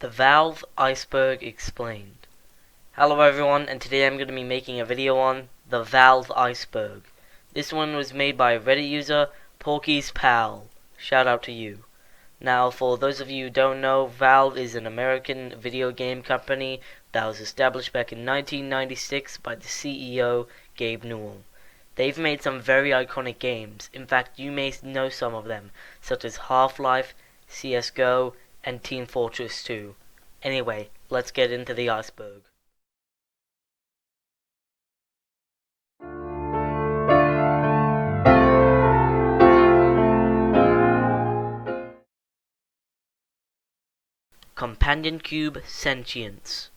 The Valve Iceberg Explained. Hello everyone, and today I'm going to be making a video on the Valve Iceberg. This one was made by Reddit user Porkyspal. Shout out to you. Now, for those of you who don't know, Valve is an American video game company that was established back in 1996 by the CEO, Gabe Newell. They've made some very iconic games. In fact, you may know some of them, such as Half-Life, CSGO, and Team Fortress 2. Anyway, let's get into the iceberg. Companion Cube Sentience.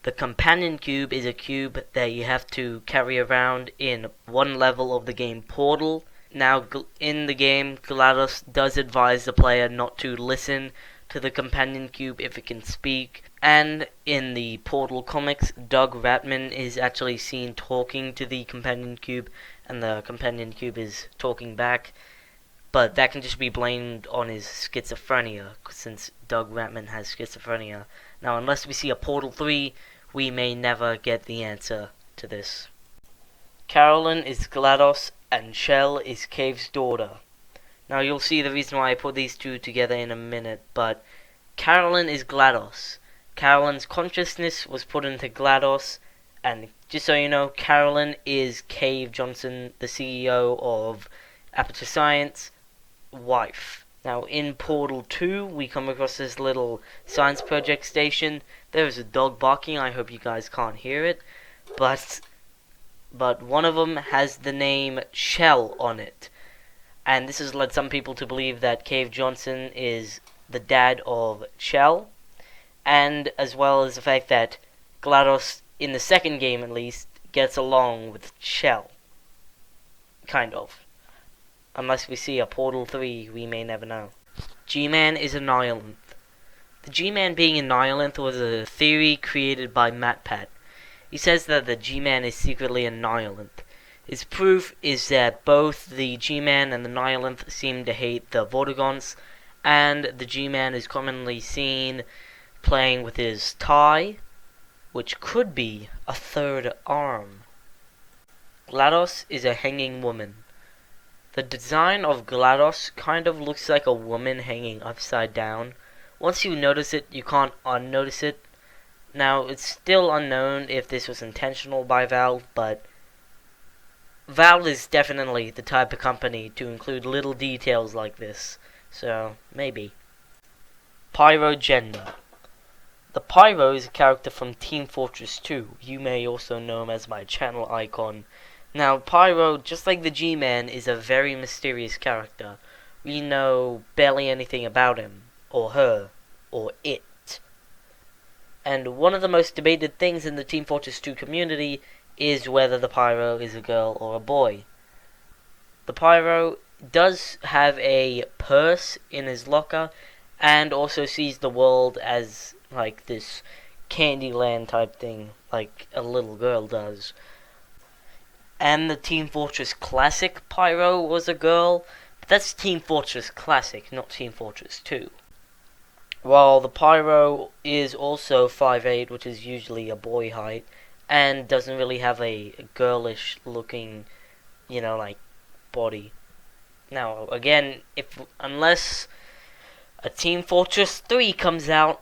The Companion Cube is a cube that you have to carry around in one level of the game Portal. Now, in the game, GLaDOS does advise the player not to listen to the Companion Cube if it can speak. And in the Portal comics, Doug Ratman is actually seen talking to the Companion Cube, and the Companion Cube is talking back. But that can just be blamed on his schizophrenia, since Doug Ratman has schizophrenia. Now, unless we see a Portal 3, we may never get the answer to this. Carolyn is GLaDOS, and Shell is Cave's daughter. Now, you'll see the reason why I put these two together in a minute, but Carolyn is GLaDOS. Carolyn's consciousness was put into GLaDOS, and just so you know, Carolyn is Cave Johnson, the CEO of Aperture Science, wife. Now, in Portal 2, we come across this little science project station. There is a dog barking. I hope you guys can't hear it, but one of them has the name Shell on it. And this has led some people to believe that Cave Johnson is the dad of Shell, and as well as the fact that GLaDOS, in the second game at least, gets along with Shell. Kind of. Unless we see a Portal 3, we may never know. G-Man is Annihilanth. The G-Man being Annihilanth was a theory created by MatPat. He says that the G-Man is secretly Annihilanth. His proof is that both the G-Man and the Annihilanth seem to hate the Vortigaunts, and the G-Man is commonly seen playing with his tie, which could be a third arm. GLaDOS is a hanging woman. The design of GLaDOS kind of looks like a woman hanging upside down. Once you notice it, you can't unnotice it. Now, it's still unknown if this was intentional by Valve, but Valve is definitely the type of company to include little details like this, so maybe. Pyrogender. The Pyro is a character from Team Fortress 2. You may also know him as my channel icon. Now, Pyro, just like the G-Man, is a very mysterious character. We know barely anything about him, or her, or it. And one of the most debated things in the Team Fortress 2 community is whether the Pyro is a girl or a boy. The Pyro does have a purse in his locker, and also sees the world as like this Candyland type thing, like a little girl does. And the Team Fortress Classic Pyro was a girl, but that's Team Fortress Classic, not Team Fortress 2. While the Pyro is also 5'8", which is usually a boy height, and doesn't really have a girlish looking, like, body. Now, again, unless a Team Fortress 3 comes out,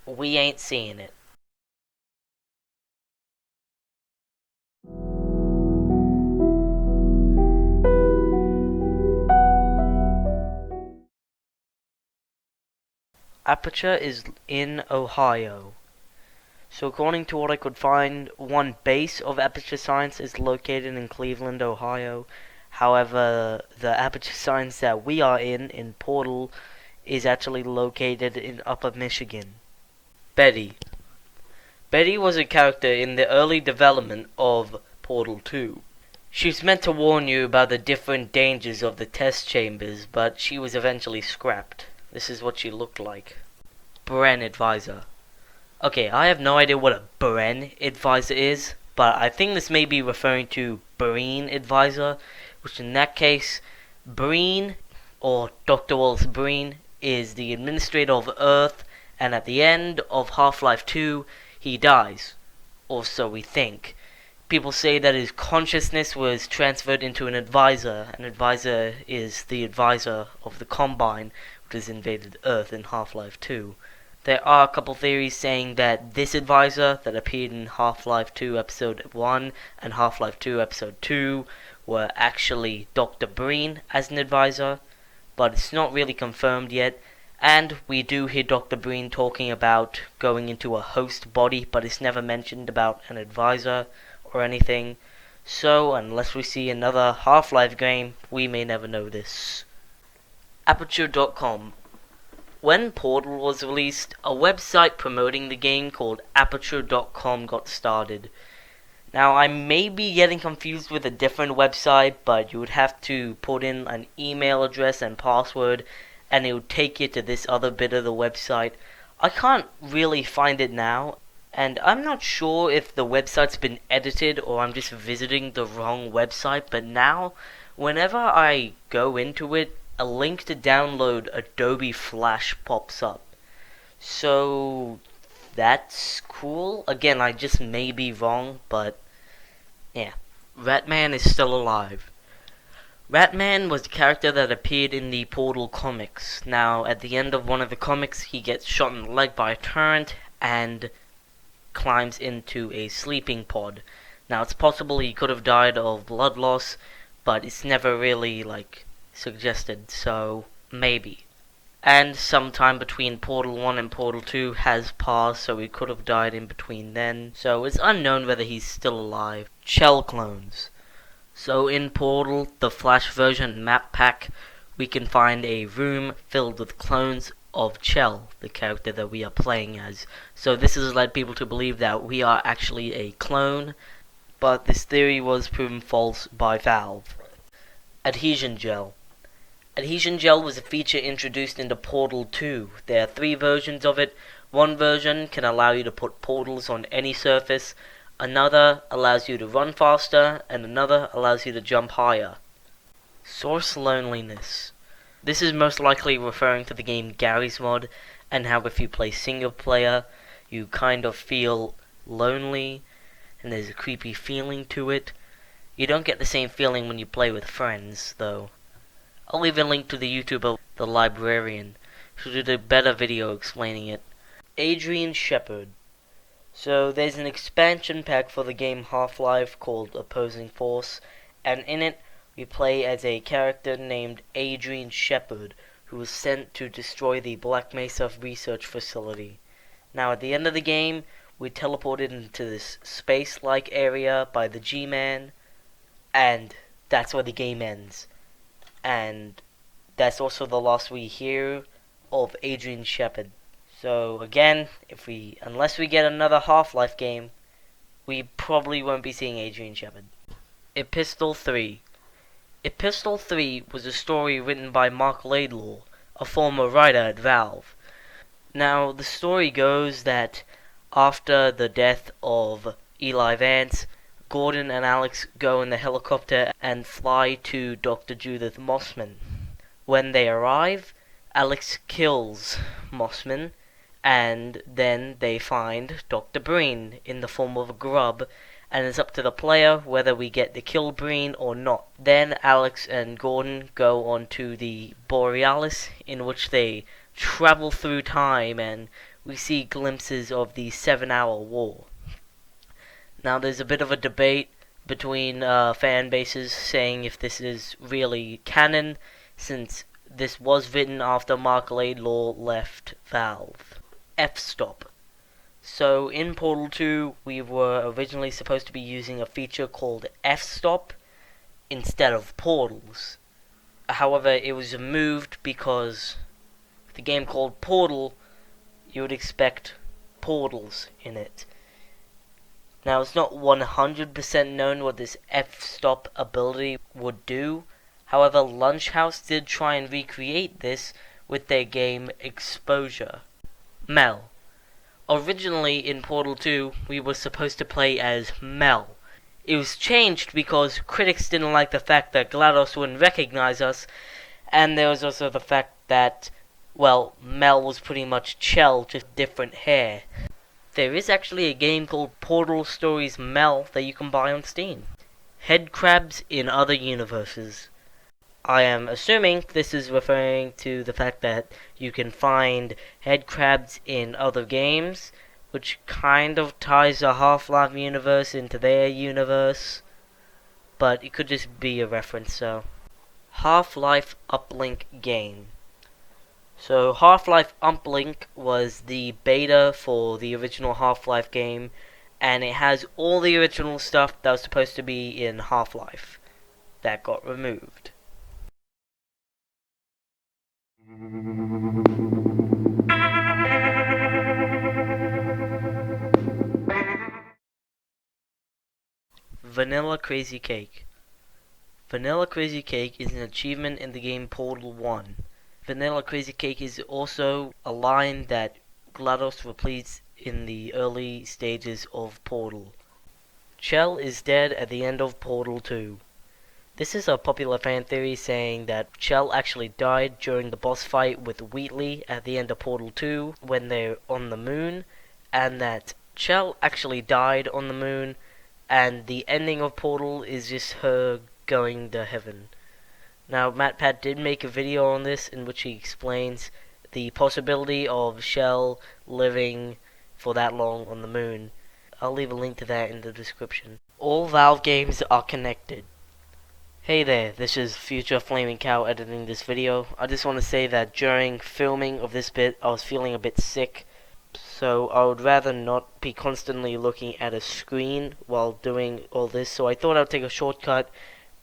we ain't seeing it. Aperture is in Ohio. So according to what I could find, one base of Aperture Science is located in Cleveland, Ohio. However, the Aperture Science that we are in Portal, is actually located in Upper Michigan. Betty. Betty was a character in the early development of Portal 2. She was meant to warn you about the different dangers of the test chambers, but she was eventually scrapped. This is what she looked like. Bren Advisor. Okay, I have no idea what a Bren Advisor is, but I think this may be referring to Breen Advisor, which in that case, Breen, or Dr. Wallace Breen, is the administrator of Earth and at the end of Half-Life 2, he dies, or so we think. People say that his consciousness was transferred into an advisor. An advisor is the advisor of the Combine, which has invaded Earth in Half-Life 2. There are a couple theories saying that this advisor that appeared in Half-Life 2 Episode 1 and Half-Life 2 Episode 2 were actually Dr. Breen as an advisor, but it's not really confirmed yet. And we do hear Dr. Breen talking about going into a host body, but it's never mentioned about an advisor or anything. So, unless we see another Half-Life game, we may never know this. Aperture.com. When Portal was released, a website promoting the game called Aperture.com got started. Now, I may be getting confused with a different website, but you would have to put in an email address and password, and it would take you to this other bit of the website. I can't really find it now, and I'm not sure if the website's been edited or I'm just visiting the wrong website, but now, whenever I go into it, a link to download Adobe Flash pops up. So, that's cool. Again, I just may be wrong, but yeah. Ratman is still alive. Ratman was the character that appeared in the Portal comics. Now, at the end of one of the comics, he gets shot in the leg by a turret and climbs into a sleeping pod. Now, it's possible he could have died of blood loss, but it's never really, suggested, so maybe. And sometime between Portal 1 and Portal 2 has passed, so he could have died in between then. So it's unknown whether he's still alive. Shell clones. So in Portal, the Flash version map pack, we can find a room filled with clones of Chell, the character that we are playing as. So this has led people to believe that we are actually a clone, but this theory was proven false by Valve. Adhesion Gel. Adhesion Gel was a feature introduced into Portal 2. There are 3 versions of it. One version can allow you to put portals on any surface, another allows you to run faster, and another allows you to jump higher. Source Loneliness. This is most likely referring to the game Garry's Mod, and how if you play single player, you kind of feel lonely, and there's a creepy feeling to it. You don't get the same feeling when you play with friends, though. I'll leave a link to the YouTube of The Librarian, who did a better video explaining it. Adrian Shepard. So there's an expansion pack for the game Half-Life called Opposing Force, and in it we play as a character named Adrian Shepard, who was sent to destroy the Black Mesa research facility. Now at the end of the game, we teleported into this space-like area by the G-Man, and that's where the game ends. And that's also the last we hear of Adrian Shepard. So again, unless we get another Half-Life game, we probably won't be seeing Adrian Shepard. Epistle 3. Epistle 3 was a story written by Mark Laidlaw, a former writer at Valve. Now, the story goes that after the death of Eli Vance, Gordon and Alex go in the helicopter and fly to Dr. Judith Mossman. When they arrive, Alex kills Mossman, and then they find Dr. Breen in the form of a grub, and it's up to the player whether we get to kill Breen or not. Then Alex and Gordon go on to the Borealis, in which they travel through time, and we see glimpses of the 7-hour war. Now there's a bit of a debate between fan bases saying if this is really canon, since this was written after Mark Laidlaw left Valve. F-stop. So in Portal 2, we were originally supposed to be using a feature called F-stop instead of portals. However, it was removed because the game called Portal, you would expect portals in it. Now, it's not 100% known what this F-stop ability would do. However, Lunchhouse did try and recreate this with their game Exposure. Mel. Originally, in Portal 2, we were supposed to play as Mel. It was changed because critics didn't like the fact that GLaDOS wouldn't recognize us, and there was also the fact that Well, Mel was pretty much Chell, just different hair. There is actually a game called Portal Stories Mel that you can buy on Steam. Head crabs in other universes. I am assuming this is referring to the fact that you can find head crabs in other games, which kind of ties the Half-Life universe into their universe, but it could just be a reference, so. Half-Life Uplink game. So Half-Life Uplink was the beta for the original Half-Life game, and it has all the original stuff that was supposed to be in Half-Life that got removed. Vanilla Crazy Cake. Vanilla Crazy Cake is an achievement in the game Portal 1. Vanilla Crazy Cake is also a line that GLaDOS repeats in the early stages of Portal. Chell is dead at the end of Portal 2. This is a popular fan theory saying that Chell actually died during the boss fight with Wheatley at the end of Portal 2 when they're on the moon, and that Chell actually died on the moon, and the ending of Portal is just her going to heaven. Now, MatPat did make a video on this in which he explains the possibility of Chell living for that long on the moon. I'll leave a link to that in the description. All Valve games are connected. Hey there, this is Future Flaming Cow editing this video. I just want to say that during filming of this bit, I was feeling a bit sick, so I would rather not be constantly looking at a screen while doing all this, so I thought I'd take a shortcut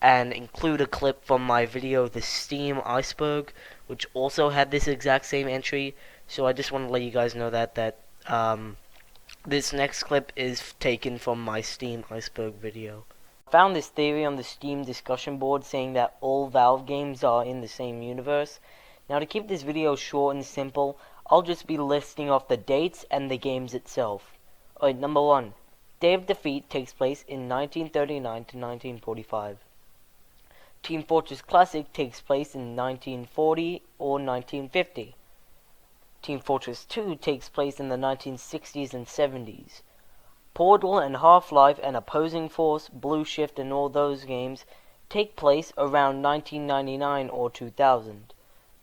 and include a clip from my video, the Steam Iceberg, which also had this exact same entry. So I just want to let you guys know that this next clip is taken from my Steam Iceberg video. I found this theory on the Steam discussion board saying that all Valve games are in the same universe. Now, to keep this video short and simple, I'll just be listing off the dates and the games itself. Alright, number 1. Day of Defeat takes place in 1939 to 1945. Team Fortress Classic takes place in 1940 or 1950. Team Fortress 2 takes place in the 1960s and 70s. Portal and Half-Life and Opposing Force, Blue Shift and all those games take place around 1999 or 2000.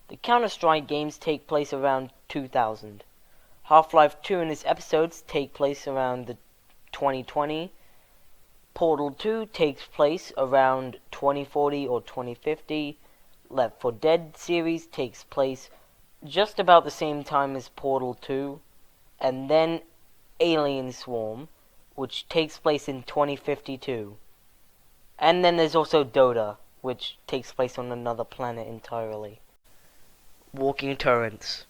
The Counter-Strike games take place around 2000. Half-Life 2 and its episodes take place around the 2020. Portal 2 takes place around 2040 or 2050. Left 4 Dead series takes place just about the same time as Portal 2. And then Alien Swarm, which takes place in 2052. And then there's also Dota, which takes place on another planet entirely. Walking Turrets.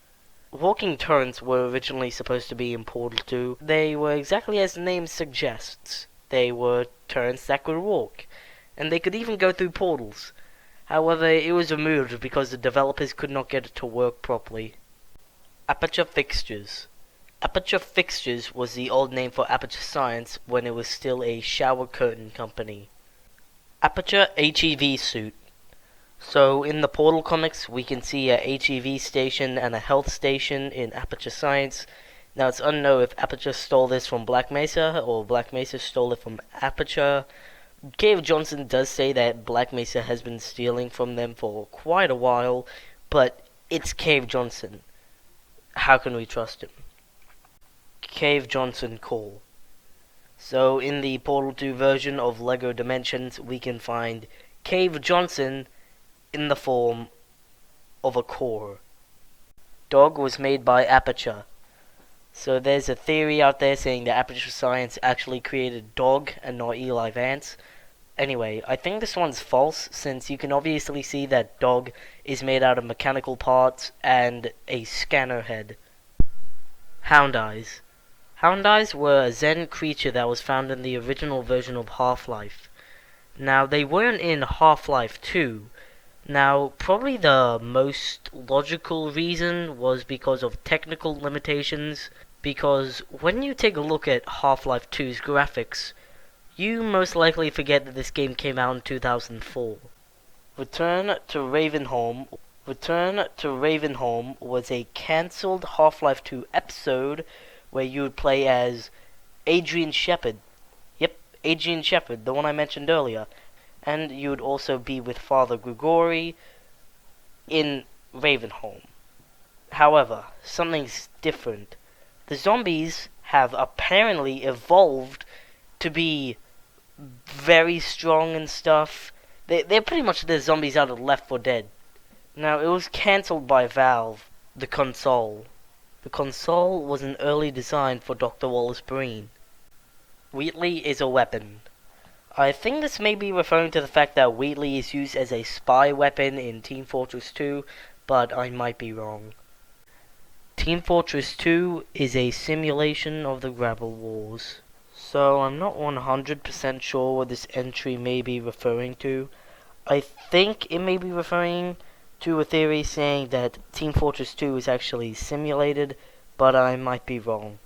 Walking turrets were originally supposed to be in Portal 2. They were exactly as the name suggests. They were turrets that could walk, and they could even go through portals. However, it was removed because the developers could not get it to work properly. Aperture Fixtures. Aperture Fixtures was the old name for Aperture Science when it was still a shower curtain company. Aperture HEV Suit. So in the Portal comics, we can see a HEV station and a health station in Aperture Science. Now, it's unknown if Aperture stole this from Black Mesa or Black Mesa stole it from Aperture. Cave Johnson does say that Black Mesa has been stealing from them for quite a while, but it's Cave Johnson. How can we trust him? Cave Johnson Call. So, in the Portal 2 version of LEGO Dimensions, we can find Cave Johnson in the form of a core. Dog was made by Aperture. So there's a theory out there saying that Aperture Science actually created Dog and not Eli Vance. Anyway, I think this one's false, since you can obviously see that Dog is made out of mechanical parts and a scanner head. Hound Eyes. Hound Eyes were a Zen creature that was found in the original version of Half-Life. Now, they weren't in Half-Life 2. Now, probably the most logical reason was because of technical limitations, because when you take a look at Half-Life 2's graphics, you most likely forget that this game came out in 2004. Return to Ravenholm, Return to Ravenholm was a cancelled Half-Life 2 episode where you would play as Adrian Shepard. Yep, Adrian Shepard, the one I mentioned earlier. And you would also be with Father Grigori in Ravenholm. However, something's different. The zombies have apparently evolved to be very strong and stuff. They're pretty much the zombies out of Left 4 Dead. Now, it was cancelled by Valve, the console. The console was an early design for Dr. Wallace-Breen. Wheatley is a weapon. I think this may be referring to the fact that Wheatley is used as a spy weapon in Team Fortress 2, but I might be wrong. Team Fortress 2 is a simulation of the Gravel Wars. So I'm not 100% sure what this entry may be referring to. I think it may be referring to a theory saying that Team Fortress 2 is actually simulated, but I might be wrong.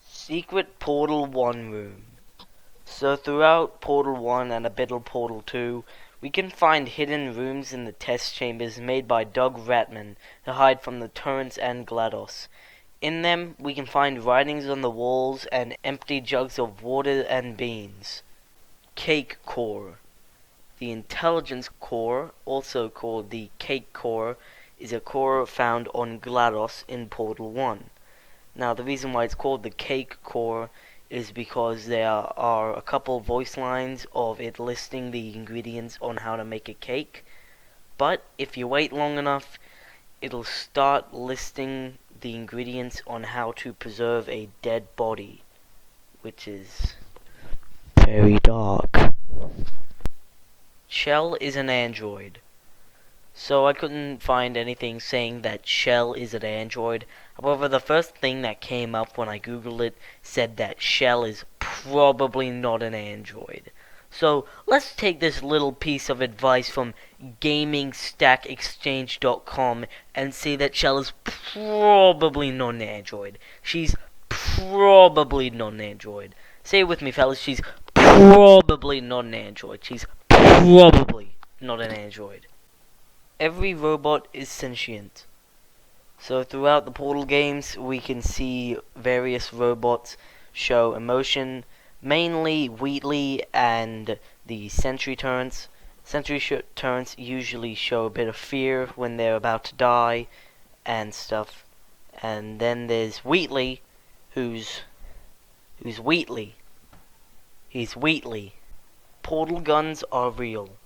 Secret Portal 1 room. So throughout Portal 1 and a bit of Portal 2, we can find hidden rooms in the test chambers made by Doug Ratman to hide from the turrets and GLaDOS. In them, we can find writings on the walls and empty jugs of water and beans. Cake Core. The intelligence core, also called the Cake Core, is a core found on GLaDOS in Portal 1. Now, the reason why it's called the Cake Core is because there are a couple voice lines of it listing the ingredients on how to make a cake. But if you wait long enough, it'll start listing the ingredients on how to preserve a dead body, which is very dark. Shell is an android. So I couldn't find anything saying that Shell is an android. However, the first thing that came up when I googled it said that Shell is probably not an android. So let's take this little piece of advice from GamingStackExchange.com and say that Shell is probably not an android. She's probably not an android. Say it with me, fellas. She's probably not an android. She's probably not an android. Every robot is sentient. So throughout the Portal games, we can see various robots show emotion, mainly Wheatley and the sentry turrets. Sentry turrets usually show a bit of fear when they're about to die and stuff. And then there's Wheatley, who's Wheatley. He's Wheatley. Portal guns are real.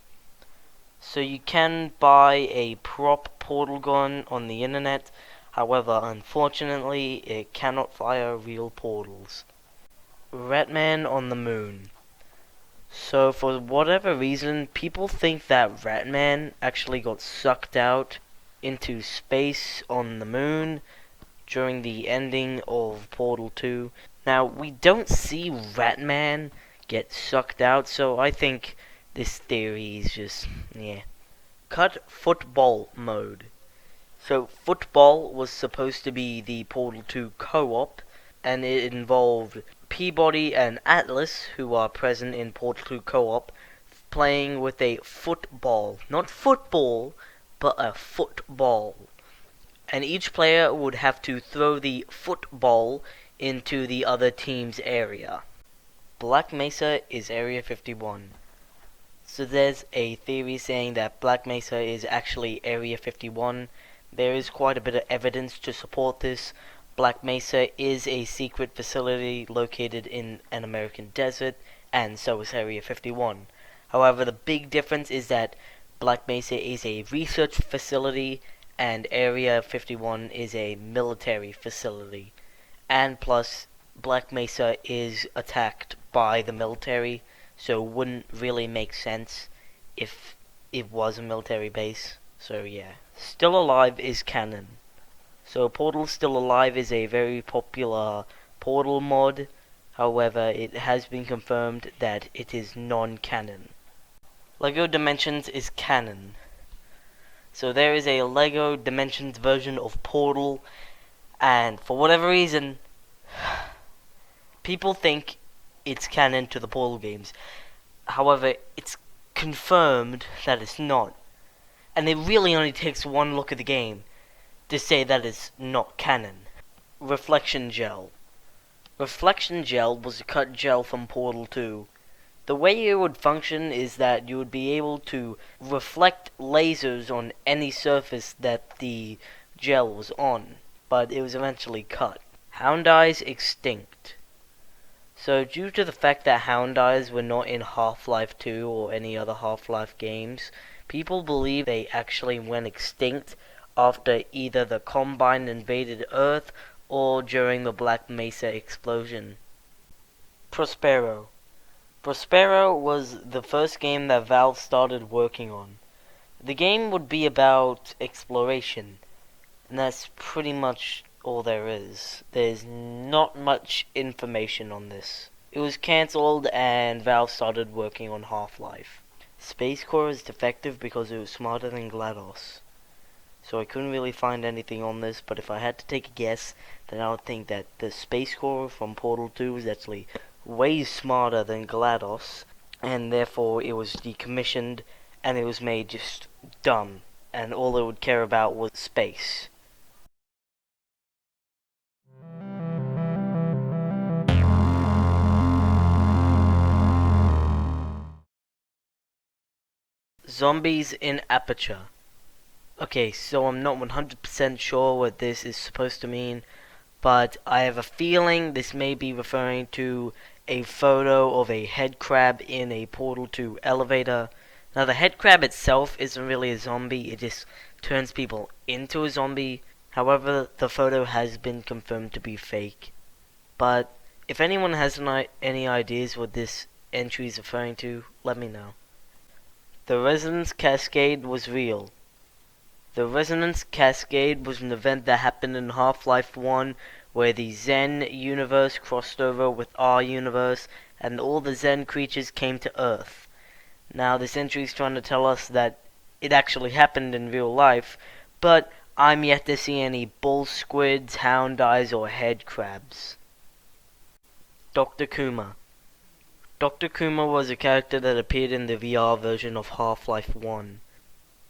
So you can buy a prop portal gun on the internet. However, unfortunately, it cannot fire real portals. Ratman on the moon. So for whatever reason, people think that Ratman actually got sucked out into space on the moon during the ending of Portal 2. Now, we don't see Ratman get sucked out, so I think this theory is just, yeah. Cut football mode. So football was supposed to be the Portal 2 co-op, and it involved Peabody and Atlas, who are present in Portal 2 co-op, playing with a football. Not football, but a football. And each player would have to throw the football into the other team's area. Black Mesa is Area 51. So there's a theory saying that Black Mesa is actually Area 51. There is quite a bit of evidence to support this. Black Mesa is a secret facility located in an American desert, and so is Area 51. However, the big difference is that Black Mesa is a research facility, and Area 51 is a military facility. And plus, Black Mesa is attacked by the military, so it wouldn't really make sense if it was a military base. So yeah. Still Alive is canon. So Portal Still Alive is a very popular Portal mod. However, it has been confirmed that it is non-canon. LEGO Dimensions is canon. So there is a LEGO Dimensions version of Portal, and for whatever reason, People think it's canon to the Portal games. However, it's confirmed that it's not. And it really only takes one look at the game to say that it's not canon. Reflection Gel. Reflection Gel was a cut gel from Portal 2. The way it would function is that you would be able to reflect lasers on any surface that the gel was on, but it was eventually cut. Hound Eyes extinct. So due to the fact that Hound Eyes were not in Half-Life 2 or any other Half-Life games, people believe they actually went extinct after either the Combine invaded Earth or during the Black Mesa explosion. Prospero. Prospero was the first game that Valve started working on. The game would be about exploration, and that's pretty much all there is. There's not much information on this. It was cancelled and Valve started working on Half-Life. Space Core is defective because it was smarter than GLaDOS. So I couldn't really find anything on this, but if I had to take a guess, then I would think that the Space Core from Portal 2 is actually way smarter than GLaDOS, and therefore it was decommissioned and it was made just dumb, and all it would care about was space. Zombies in Aperture. Okay, so I'm not 100% sure what this is supposed to mean, but I have a feeling this may be referring to a photo of a head crab in a Portal 2 elevator. Now, the head crab itself isn't really a zombie, it just turns people into a zombie. However, the photo has been confirmed to be fake. But if anyone has any ideas what this entry is referring to, let me know. The Resonance Cascade was real. The Resonance Cascade was an event that happened in Half-Life 1 where the Zen universe crossed over with our universe and all the Zen creatures came to Earth. Now this entry is trying to tell us that it actually happened in real life, but I'm yet to see any bull squids, hound eyes, or head crabs. Dr. Kuma. Dr. Kuma was a character that appeared in the VR version of Half-Life 1.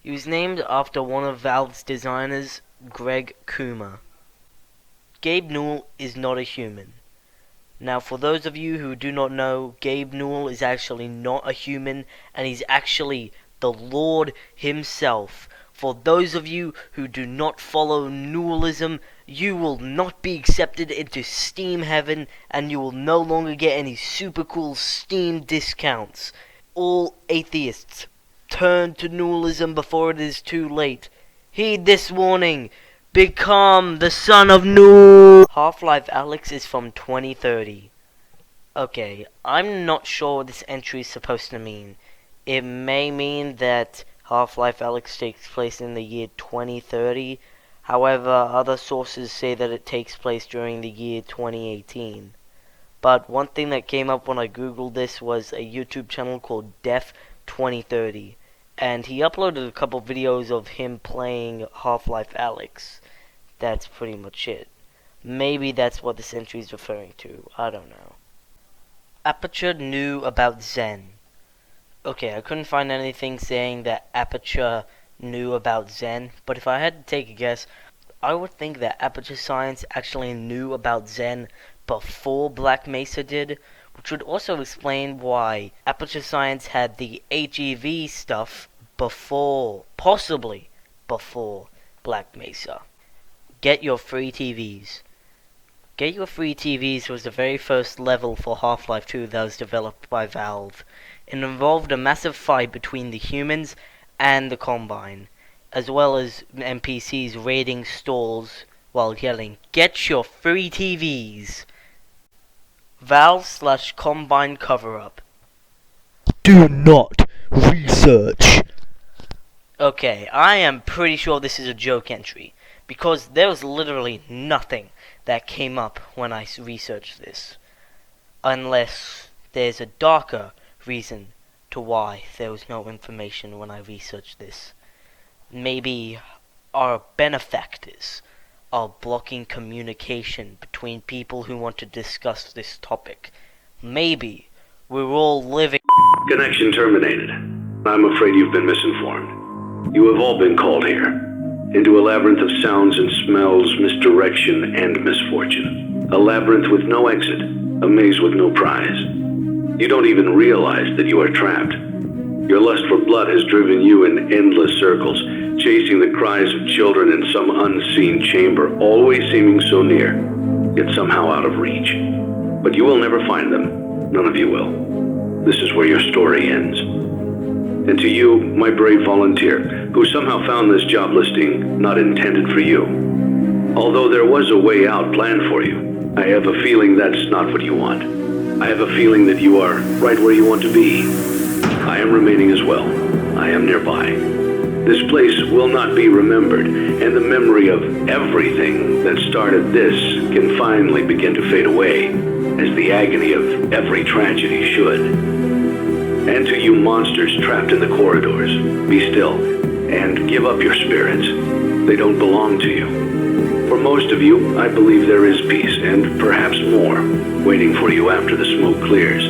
He was named after one of Valve's designers, Greg Kuma. Gabe Newell is not a human. Now, for those of you who do not know, Gabe Newell is actually not a human, and he's actually the Lord himself. For those of you who do not follow Newellism, you will not be accepted into Steam Heaven, and you will no longer get any super cool Steam discounts. All atheists, turn to Newellism before it is too late. Heed this warning. Become the son of Newell. Half-Life Alyx is from 2030. Okay, I'm not sure what this entry is supposed to mean. It may mean that Half-Life Alyx takes place in the year 2030. However, other sources say that it takes place during the year 2018. But one thing that came up when I googled this was a YouTube channel called Def 2030. And he uploaded a couple videos of him playing Half-Life Alyx. That's pretty much it. Maybe that's what this entry is referring to. I don't know. Aperture knew about Zen. Okay, I couldn't find anything saying that Aperture knew about Zen, but if I had to take a guess, I would think that Aperture Science actually knew about Zen before Black Mesa did, which would also explain why Aperture Science had the HEV stuff possibly before Black Mesa. Get your free TVs. Get Your Free TVs was the very first level for Half-Life 2 that was developed by Valve. It involved a massive fight between the humans and the Combine, as well as NPCs raiding stalls while yelling, "Get your free TVs!" Valve/Combine cover-up. Do not research. Okay, I am pretty sure this is a joke entry, because there was literally nothing that came up when I researched this. Unless there's a darker reason to why there was no information when I researched this. Maybe our benefactors, are blocking communication between people who want to discuss this topic. Maybe we're all living... Connection terminated. I'm afraid you've been misinformed. You have all been called here, into a labyrinth of sounds and smells, misdirection, and misfortune. A labyrinth with no exit, a maze with no prize. You don't even realize that you are trapped. Your lust for blood has driven you in endless circles, chasing the cries of children in some unseen chamber, always seeming so near, yet somehow out of reach. But you will never find them. None of you will. This is where your story ends. And to you, my brave volunteer, who somehow found this job listing not intended for you. Although there was a way out planned for you, I have a feeling that's not what you want. I have a feeling that you are right where you want to be. I am remaining as well. I am nearby. This place will not be remembered, and the memory of everything that started this can finally begin to fade away, as the agony of every tragedy should. And to you monsters trapped in the corridors, be still, and give up your spirits. They don't belong to you. For most of you, I believe there is peace, and perhaps more, waiting for you after the smoke clears.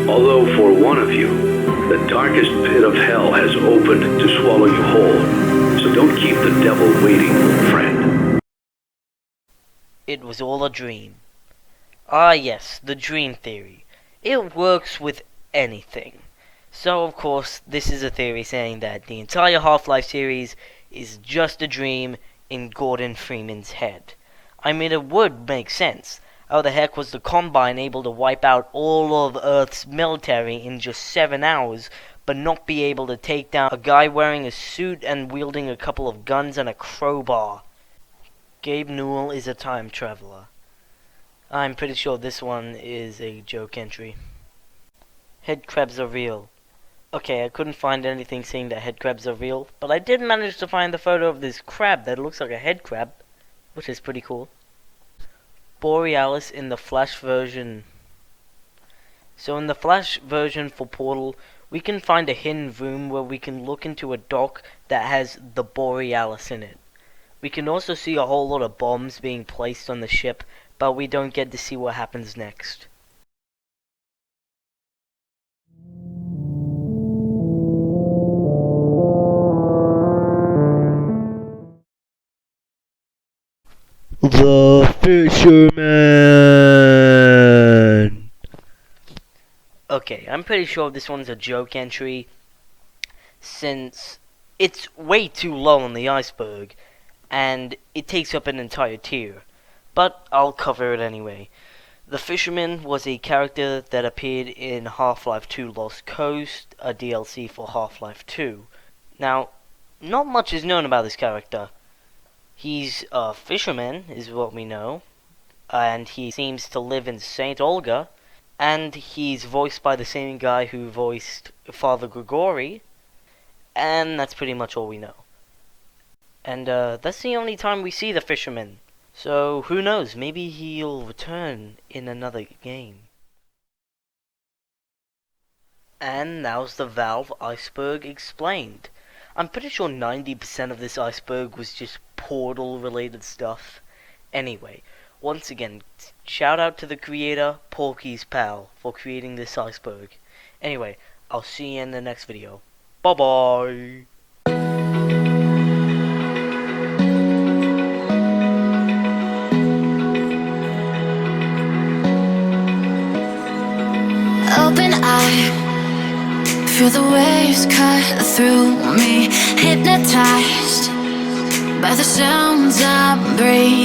Although for one of you, the darkest pit of hell has opened to swallow you whole. So don't keep the devil waiting, friend. It was all a dream. Ah yes, the dream theory. It works with anything. So of course, this is a theory saying that the entire Half-Life series is just a dream in Gordon Freeman's head. I mean, it would make sense. How the heck was the Combine able to wipe out all of Earth's military in just 7 hours, but not be able to take down a guy wearing a suit and wielding a couple of guns and a crowbar? Gabe Newell is a time traveler. I'm pretty sure this one is a joke entry. Head crabs are real. Okay, I couldn't find anything saying that head crabs are real, but I did manage to find the photo of this crab that looks like a head crab, which is pretty cool. Borealis in the Flash version. So in the Flash version for Portal, we can find a hidden room where we can look into a dock that has the Borealis in it. We can also see a whole lot of bombs being placed on the ship, but we don't get to see what happens next. The Fisherman! Okay, I'm pretty sure this one's a joke entry, since it's way too low on the iceberg, and it takes up an entire tier. But I'll cover it anyway. The Fisherman was a character that appeared in Half-Life 2 Lost Coast, a DLC for Half-Life 2. Now, not much is known about this character. He's a fisherman, is what we know, and he seems to live in St. Olga, and he's voiced by the same guy who voiced Father Grigori, and that's pretty much all we know. And that's the only time we see the fisherman, so who knows, maybe he'll return in another game. And now's the Valve Iceberg explained. I'm pretty sure 90% of this iceberg was just Portal related stuff. Anyway, once again, shout out to the creator, Porkyspal, for creating this iceberg. Anyway, I'll see you in the next video. Bye bye! Open eye, feel the waves cut through me, hypnotized by the sounds I breathe.